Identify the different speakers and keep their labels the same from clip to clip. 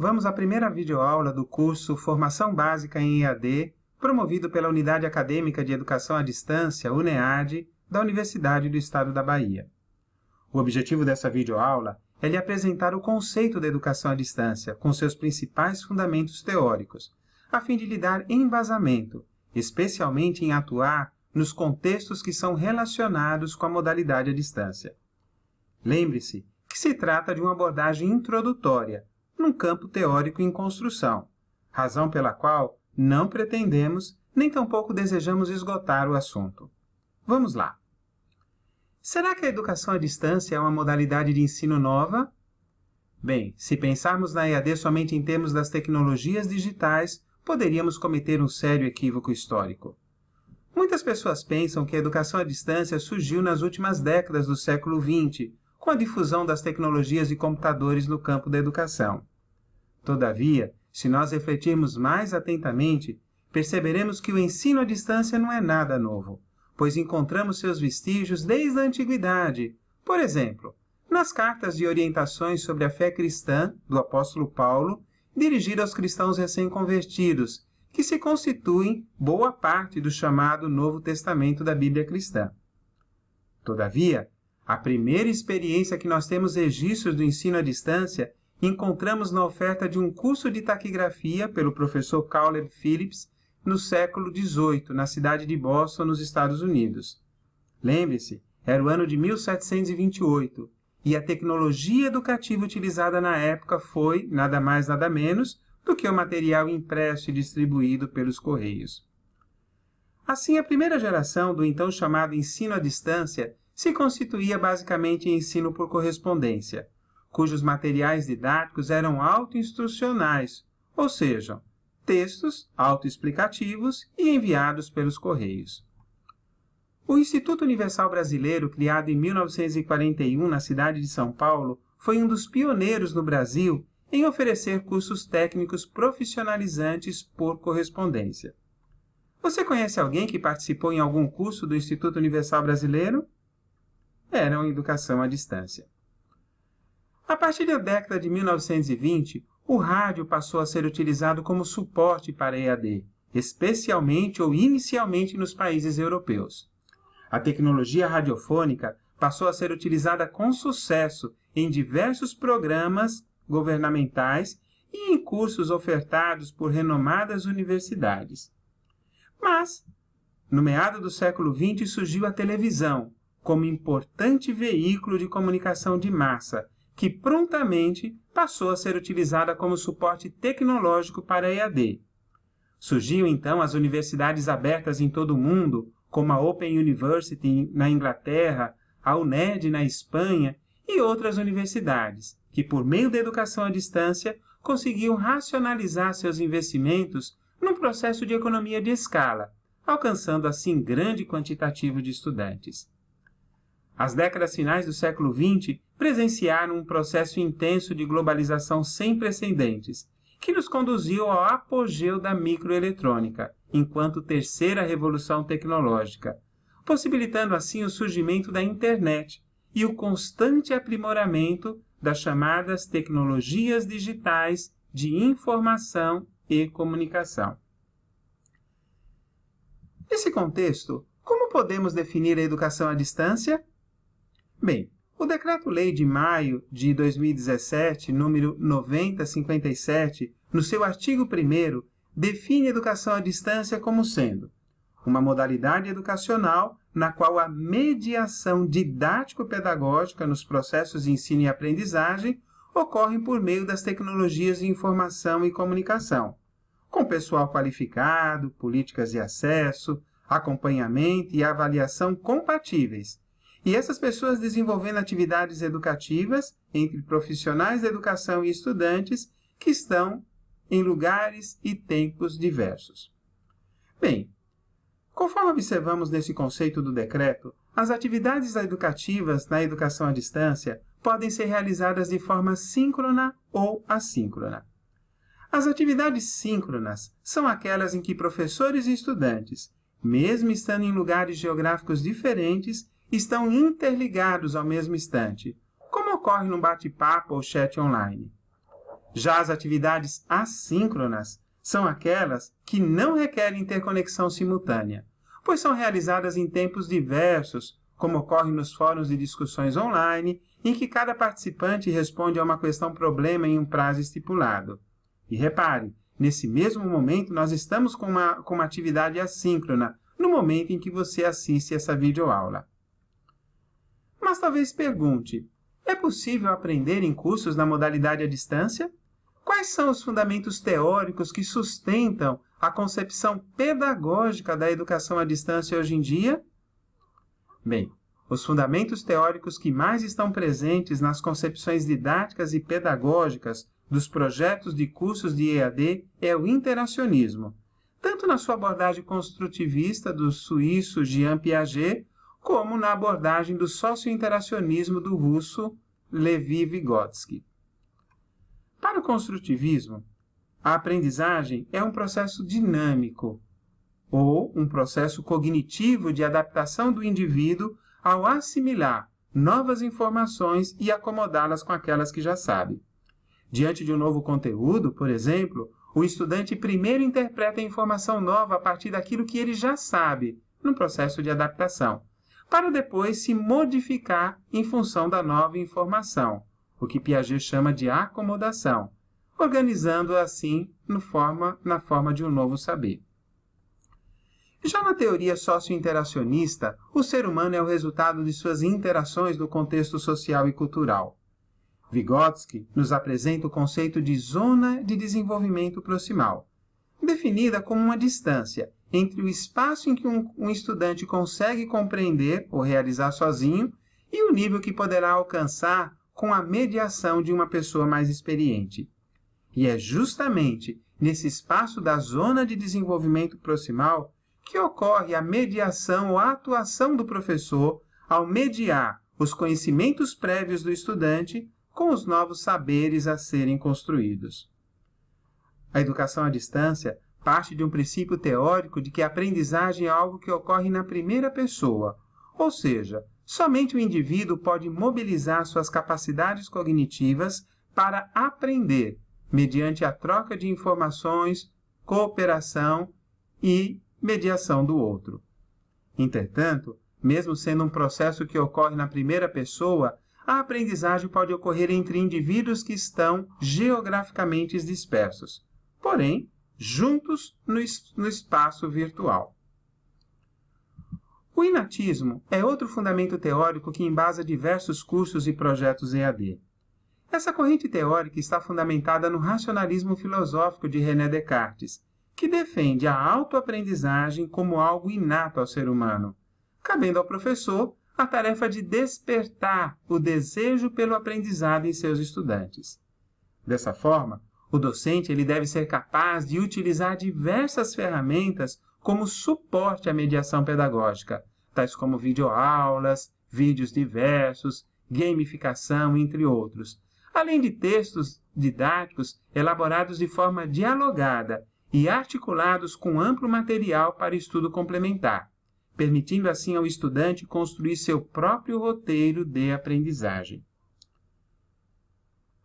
Speaker 1: Vamos à primeira videoaula do curso Formação Básica em EAD, promovido pela Unidade Acadêmica de Educação à Distância, UNEAD, da Universidade do Estado da Bahia. O objetivo dessa videoaula é lhe apresentar o conceito da educação à distância, com seus principais fundamentos teóricos, a fim de lhe dar embasamento, especialmente em atuar nos contextos que são relacionados com a modalidade à distância. Lembre-se que se trata de uma abordagem introdutória, num campo teórico em construção, razão pela qual não pretendemos nem tampouco desejamos esgotar o assunto. Vamos lá. Será que a educação à distância é uma modalidade de ensino nova? Bem, se pensarmos na EAD somente em termos das tecnologias digitais, poderíamos cometer um sério equívoco histórico. Muitas pessoas pensam que a educação à distância surgiu nas últimas décadas do século XX, com a difusão das tecnologias de computadores no campo da educação. Todavia, se nós refletirmos mais atentamente, perceberemos que o ensino à distância não é nada novo, pois encontramos seus vestígios desde a antiguidade. Por exemplo, nas cartas de orientações sobre a fé cristã do apóstolo Paulo, dirigidas aos cristãos recém-convertidos, que se constituem boa parte do chamado Novo Testamento da Bíblia cristã. Todavia, a primeira experiência que nós temos registros do ensino à distância encontramos na oferta de um curso de taquigrafia pelo professor Caleb Phillips no século XVIII, na cidade de Boston, nos Estados Unidos. Lembre-se, era o ano de 1728, e a tecnologia educativa utilizada na época foi, nada mais nada menos, do que o material impresso e distribuído pelos Correios. Assim, a primeira geração do então chamado ensino à distância se constituía basicamente em ensino por correspondência, cujos materiais didáticos eram autoinstrucionais, ou seja, textos autoexplicativos e enviados pelos Correios. O Instituto Universal Brasileiro, criado em 1941 na cidade de São Paulo, foi um dos pioneiros no Brasil em oferecer cursos técnicos profissionalizantes por correspondência. Você conhece alguém que participou em algum curso do Instituto Universal Brasileiro? Era uma educação à distância. A partir da década de 1920, o rádio passou a ser utilizado como suporte para EAD, especialmente ou inicialmente nos países europeus. A tecnologia radiofônica passou a ser utilizada com sucesso em diversos programas governamentais e em cursos ofertados por renomadas universidades. Mas, no meado do século XX, surgiu a televisão como importante veículo de comunicação de massa, que prontamente passou a ser utilizada como suporte tecnológico para a EAD. Surgiam então as universidades abertas em todo o mundo, como a Open University na Inglaterra, a UNED na Espanha e outras universidades, que por meio da educação à distância conseguiam racionalizar seus investimentos num processo de economia de escala, alcançando assim grande quantitativo de estudantes. As décadas finais do século XX presenciaram um processo intenso de globalização sem precedentes, que nos conduziu ao apogeu da microeletrônica, enquanto terceira revolução tecnológica, possibilitando assim o surgimento da internet e o constante aprimoramento das chamadas tecnologias digitais de informação e comunicação. Nesse contexto, como podemos definir a educação à distância? Bem, o Decreto-Lei de maio de 2017, número 9057, no seu artigo 1º, define a educação à distância como sendo uma modalidade educacional na qual a mediação didático-pedagógica nos processos de ensino e aprendizagem ocorre por meio das tecnologias de informação e comunicação, com pessoal qualificado, políticas de acesso, acompanhamento e avaliação compatíveis, e essas pessoas desenvolvendo atividades educativas entre profissionais da educação e estudantes que estão em lugares e tempos diversos. Bem, conforme observamos nesse conceito do decreto, as atividades educativas na educação à distância podem ser realizadas de forma síncrona ou assíncrona. As atividades síncronas são aquelas em que professores e estudantes, mesmo estando em lugares geográficos diferentes, estão interligados ao mesmo instante, como ocorre num bate-papo ou chat online. Já as atividades assíncronas são aquelas que não requerem interconexão simultânea, pois são realizadas em tempos diversos, como ocorre nos fóruns de discussões online, em que cada participante responde a uma questão-problema em um prazo estipulado. E repare, nesse mesmo momento nós estamos com uma atividade assíncrona, no momento em que você assiste essa videoaula. Mas talvez pergunte, é possível aprender em cursos na modalidade à distância? Quais são os fundamentos teóricos que sustentam a concepção pedagógica da educação à distância hoje em dia? Bem, os fundamentos teóricos que mais estão presentes nas concepções didáticas e pedagógicas dos projetos de cursos de EAD é o interacionismo, tanto na sua abordagem construtivista do suíço Jean Piaget, como na abordagem do socio-interacionismo do russo Levi Vygotsky. Para o construtivismo, a aprendizagem é um processo dinâmico, ou um processo cognitivo de adaptação do indivíduo ao assimilar novas informações e acomodá-las com aquelas que já sabe. Diante de um novo conteúdo, por exemplo, o estudante primeiro interpreta a informação nova a partir daquilo que ele já sabe, num processo de adaptação, para depois se modificar em função da nova informação, o que Piaget chama de acomodação, organizando assim na forma de um novo saber. Já na teoria socio-interacionista, o ser humano é o resultado de suas interações no contexto social e cultural. Vygotsky nos apresenta o conceito de zona de desenvolvimento proximal, definida como uma distância entre o espaço em que um estudante consegue compreender ou realizar sozinho e o nível que poderá alcançar com a mediação de uma pessoa mais experiente. E é justamente nesse espaço da zona de desenvolvimento proximal que ocorre a mediação ou a atuação do professor ao mediar os conhecimentos prévios do estudante com os novos saberes a serem construídos. A educação à distância parte de um princípio teórico de que a aprendizagem é algo que ocorre na primeira pessoa, ou seja, somente o indivíduo pode mobilizar suas capacidades cognitivas para aprender, mediante a troca de informações, cooperação e mediação do outro. Entretanto, mesmo sendo um processo que ocorre na primeira pessoa, a aprendizagem pode ocorrer entre indivíduos que estão geograficamente dispersos, porém, juntos no espaço virtual. O inatismo é outro fundamento teórico que embasa diversos cursos e projetos EAD. Essa corrente teórica está fundamentada no racionalismo filosófico de René Descartes, que defende a autoaprendizagem como algo inato ao ser humano, cabendo ao professor a tarefa de despertar o desejo pelo aprendizado em seus estudantes. Dessa forma, o docente deve ser capaz de utilizar diversas ferramentas como suporte à mediação pedagógica, tais como videoaulas, vídeos diversos, gamificação, entre outros, além de textos didáticos elaborados de forma dialogada e articulados com amplo material para estudo complementar, permitindo assim ao estudante construir seu próprio roteiro de aprendizagem.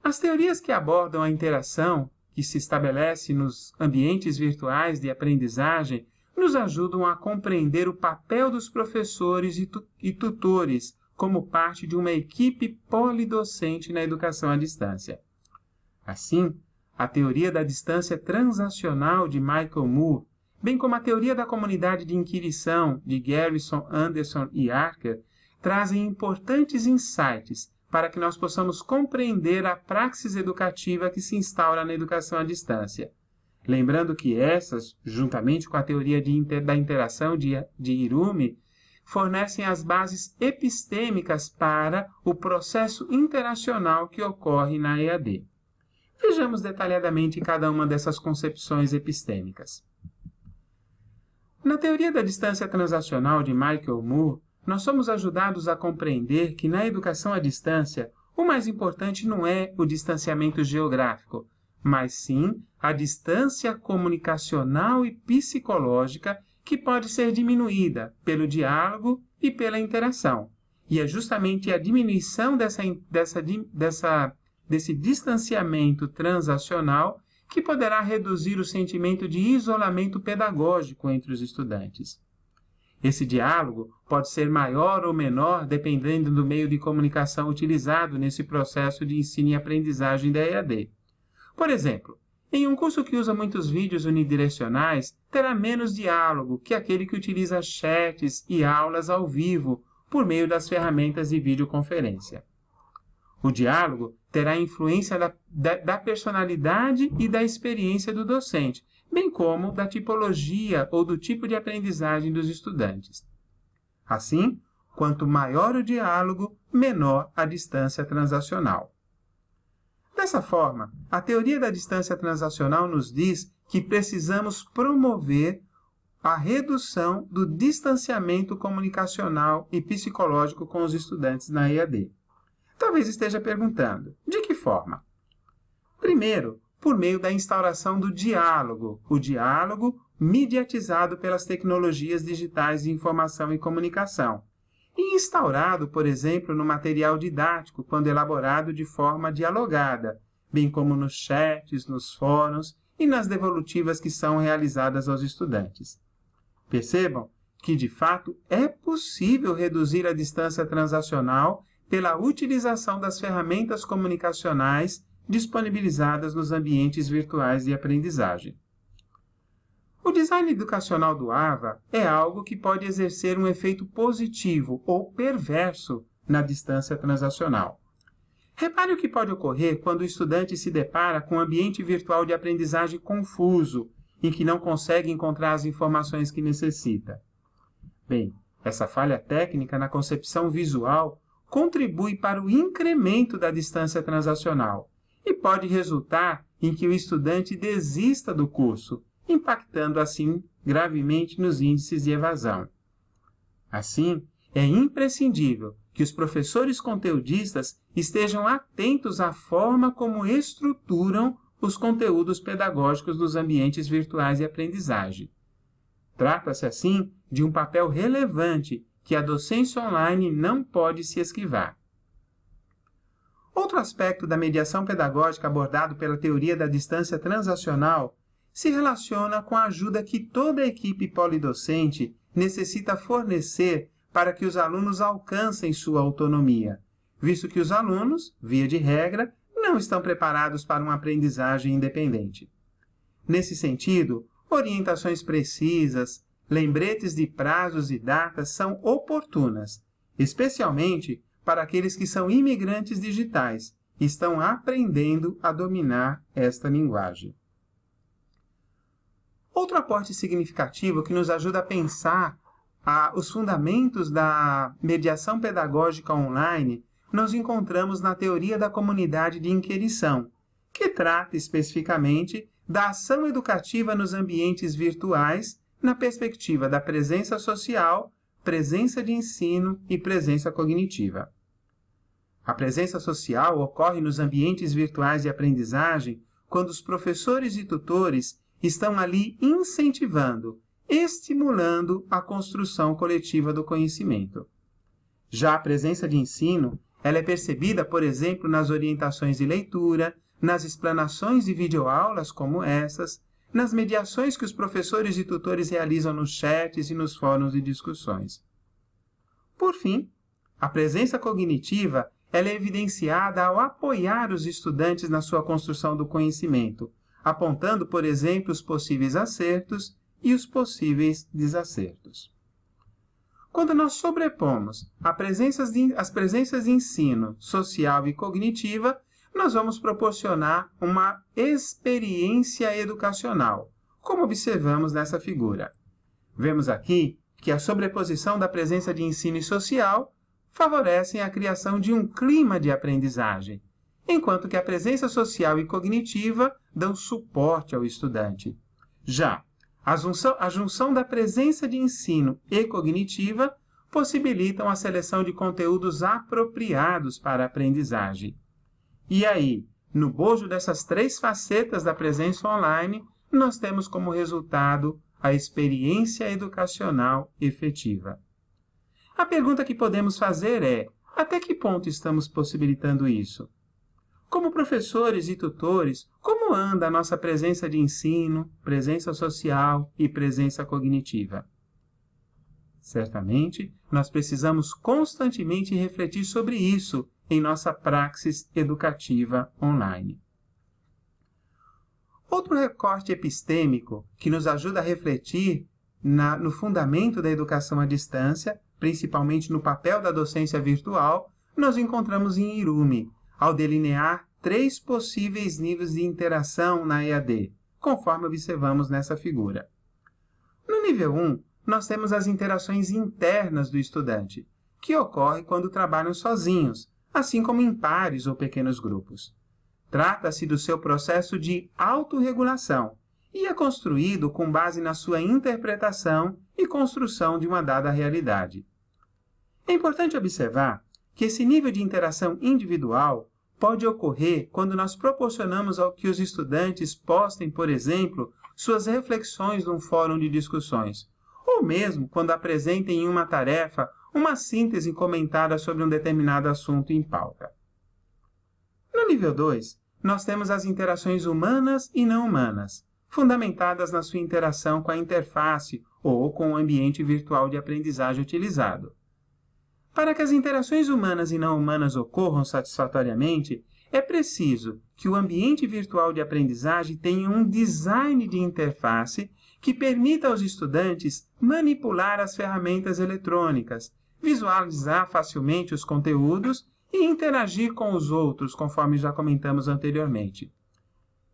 Speaker 1: As teorias que abordam a interação que se estabelece nos ambientes virtuais de aprendizagem nos ajudam a compreender o papel dos professores e tutores como parte de uma equipe polidocente na educação à distância. Assim, a teoria da distância transacional de Michael Moore, bem como a teoria da comunidade de inquirição de Garrison, Anderson e Archer, trazem importantes insights para que nós possamos compreender a praxis educativa que se instaura na educação à distância. Lembrando que essas, juntamente com a teoria da interação de Hirumi, fornecem as bases epistêmicas para o processo interacional que ocorre na EAD. Vejamos detalhadamente cada uma dessas concepções epistêmicas. Na teoria da distância transacional de Michael Moore, nós somos ajudados a compreender que na educação à distância, o mais importante não é o distanciamento geográfico, mas sim a distância comunicacional e psicológica que pode ser diminuída pelo diálogo e pela interação. E é justamente a diminuição dessa desse distanciamento transacional que poderá reduzir o sentimento de isolamento pedagógico entre os estudantes. Esse diálogo pode ser maior ou menor dependendo do meio de comunicação utilizado nesse processo de ensino e aprendizagem da EAD. Por exemplo, em um curso que usa muitos vídeos unidirecionais, terá menos diálogo que aquele que utiliza chats e aulas ao vivo por meio das ferramentas de videoconferência. O diálogo terá influência da personalidade e da experiência do docente, bem como da tipologia ou do tipo de aprendizagem dos estudantes. Assim, quanto maior o diálogo, menor a distância transacional. Dessa forma, a teoria da distância transacional nos diz que precisamos promover a redução do distanciamento comunicacional e psicológico com os estudantes na EAD. Talvez esteja perguntando, de que forma? Primeiro, por meio da instauração do diálogo, o diálogo mediatizado pelas tecnologias digitais de informação e comunicação, e instaurado, por exemplo, no material didático, quando elaborado de forma dialogada, bem como nos chats, nos fóruns e nas devolutivas que são realizadas aos estudantes. Percebam que, de fato, é possível reduzir a distância transacional pela utilização das ferramentas comunicacionais disponibilizadas nos ambientes virtuais de aprendizagem. O design educacional do AVA é algo que pode exercer um efeito positivo ou perverso na distância transacional. Repare o que pode ocorrer quando o estudante se depara com um ambiente virtual de aprendizagem confuso, em que não consegue encontrar as informações que necessita. Bem, essa falha técnica na concepção visual contribui para o incremento da distância transacional e pode resultar em que o estudante desista do curso, impactando assim gravemente nos índices de evasão. Assim, é imprescindível que os professores conteudistas estejam atentos à forma como estruturam os conteúdos pedagógicos dos ambientes virtuais de aprendizagem. Trata-se, assim, de um papel relevante que a docência online não pode se esquivar. Outro aspecto da mediação pedagógica abordado pela teoria da distância transacional se relaciona com a ajuda que toda a equipe polidocente necessita fornecer para que os alunos alcancem sua autonomia, visto que os alunos, via de regra, não estão preparados para uma aprendizagem independente. Nesse sentido, orientações precisas, lembretes de prazos e datas são oportunas, especialmente para aqueles que são imigrantes digitais e estão aprendendo a dominar esta linguagem. Outro aporte significativo que nos ajuda a pensar os fundamentos da mediação pedagógica online nós encontramos na teoria da comunidade de inquirição, que trata especificamente da ação educativa nos ambientes virtuais na perspectiva da presença social, presença de ensino e presença cognitiva. A presença social ocorre nos ambientes virtuais de aprendizagem quando os professores e tutores estão ali incentivando, estimulando a construção coletiva do conhecimento. Já a presença de ensino, ela é percebida, por exemplo, nas orientações de leitura, nas explanações de videoaulas como essas, nas mediações que os professores e tutores realizam nos chats e nos fóruns de discussões. Por fim, a presença cognitiva ela é evidenciada ao apoiar os estudantes na sua construção do conhecimento, apontando, por exemplo, os possíveis acertos e os possíveis desacertos. Quando nós sobrepomos as presenças de ensino social e cognitiva, nós vamos proporcionar uma experiência educacional, como observamos nessa figura. Vemos aqui que a sobreposição da presença de ensino e social favorecem a criação de um clima de aprendizagem, enquanto que a presença social e cognitiva dão suporte ao estudante. Já a junção da presença de ensino e cognitiva possibilitam a seleção de conteúdos apropriados para a aprendizagem. E aí, no bojo dessas três facetas da presença online, nós temos como resultado a experiência educacional efetiva. A pergunta que podemos fazer é: até que ponto estamos possibilitando isso? Como professores e tutores, como anda a nossa presença de ensino, presença social e presença cognitiva? Certamente, nós precisamos constantemente refletir sobre isso em nossa praxis educativa online. Outro recorte epistêmico que nos ajuda a refletir no fundamento da educação à distância, principalmente no papel da docência virtual, nós encontramos em Irumi, ao delinear 3 possíveis níveis de interação na EAD, conforme observamos nessa figura. No nível 1, nós temos as interações internas do estudante, que ocorrem quando trabalham sozinhos, assim como em pares ou pequenos grupos. Trata-se do seu processo de autorregulação e é construído com base na sua interpretação e construção de uma dada realidade. É importante observar que esse nível de interação individual pode ocorrer quando nós proporcionamos ao que os estudantes postem, por exemplo, suas reflexões num fórum de discussões, ou mesmo quando apresentem em uma tarefa uma síntese comentada sobre um determinado assunto em pauta. No nível 2, nós temos as interações humanas e não humanas, fundamentadas na sua interação com a interface ou com o ambiente virtual de aprendizagem utilizado. Para que as interações humanas e não humanas ocorram satisfatoriamente, é preciso que o ambiente virtual de aprendizagem tenha um design de interface que permita aos estudantes manipular as ferramentas eletrônicas, visualizar facilmente os conteúdos e interagir com os outros, conforme já comentamos anteriormente.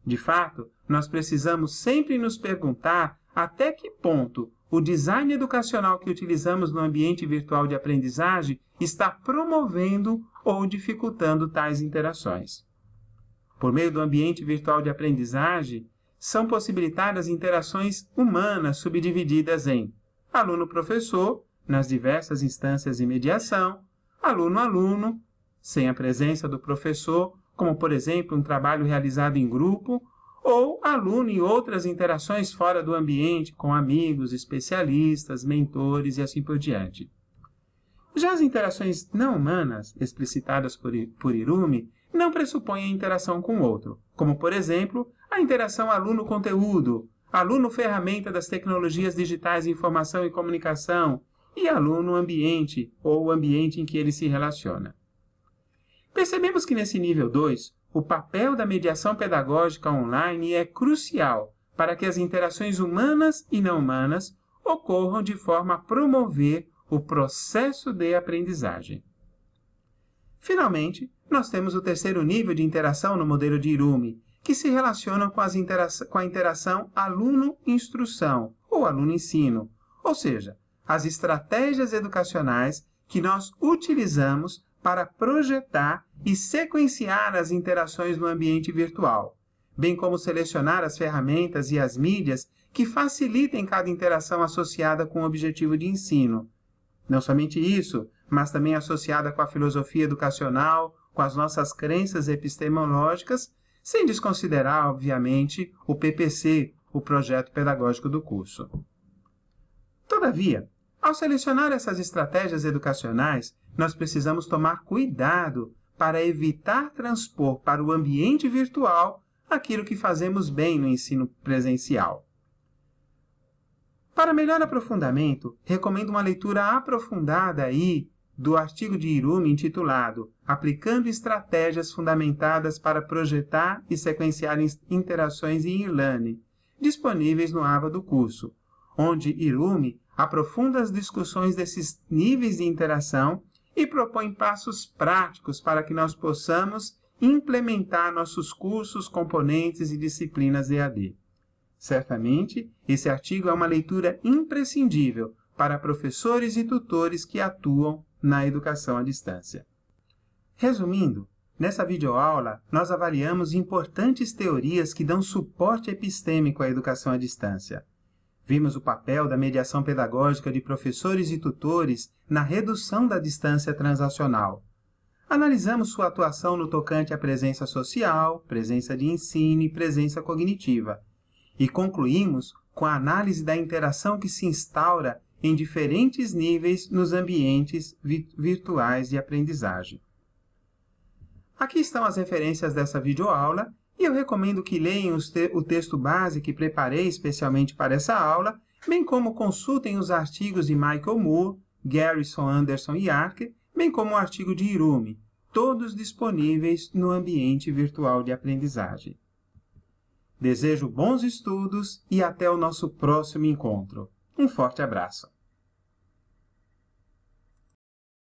Speaker 1: De fato, nós precisamos sempre nos perguntar até que ponto o design educacional que utilizamos no ambiente virtual de aprendizagem está promovendo ou dificultando tais interações. Por meio do ambiente virtual de aprendizagem, são possibilitadas interações humanas subdivididas em aluno-professor, nas diversas instâncias de mediação, aluno-aluno, sem a presença do professor, como, por exemplo, um trabalho realizado em grupo, ou aluno e outras interações fora do ambiente, com amigos, especialistas, mentores e assim por diante. Já as interações não humanas, explicitadas por Irumi, não pressupõem a interação com o outro, como, por exemplo, a interação aluno-conteúdo, aluno-ferramenta das tecnologias digitais de informação e comunicação e aluno-ambiente, ou o ambiente em que ele se relaciona. Percebemos que nesse nível 2, o papel da mediação pedagógica online é crucial para que as interações humanas e não humanas ocorram de forma a promover o processo de aprendizagem. Finalmente, nós temos o terceiro nível de interação no modelo de Irumi, que se relaciona com a interação aluno-instrução ou aluno-ensino, ou seja, as estratégias educacionais que nós utilizamos para projetar e sequenciar as interações no ambiente virtual, bem como selecionar as ferramentas e as mídias que facilitem cada interação associada com o objetivo de ensino. Não somente isso, mas também associada com a filosofia educacional, com as nossas crenças epistemológicas, sem desconsiderar, obviamente, o PPC, o projeto pedagógico do curso. Todavia, ao selecionar essas estratégias educacionais, nós precisamos tomar cuidado para evitar transpor para o ambiente virtual aquilo que fazemos bem no ensino presencial. Para melhor aprofundamento, recomendo uma leitura aprofundada aí do artigo de Irumi intitulado Aplicando Estratégias Fundamentadas para Projetar e Sequenciar Interações em e-learning, disponíveis no AVA do curso, onde Irumi aprofunda as discussões desses níveis de interação e propõe passos práticos para que nós possamos implementar nossos cursos, componentes e disciplinas EAD. Certamente, esse artigo é uma leitura imprescindível para professores e tutores que atuam na educação à distância. Resumindo, nessa videoaula, nós avaliamos importantes teorias que dão suporte epistêmico à educação à distância. Vimos o papel da mediação pedagógica de professores e tutores na redução da distância transacional. Analisamos sua atuação no tocante à presença social, presença de ensino e presença cognitiva. E concluímos com a análise da interação que se instaura em diferentes níveis nos ambientes virtuais de aprendizagem. Aqui estão as referências dessa videoaula e eu recomendo que leiam o texto base que preparei especialmente para essa aula, bem como consultem os artigos de Michael Moore, Garrison, Anderson e Archer, bem como o artigo de Hirumi, todos disponíveis no ambiente virtual de aprendizagem. Desejo bons estudos e até o nosso próximo encontro. Um forte abraço!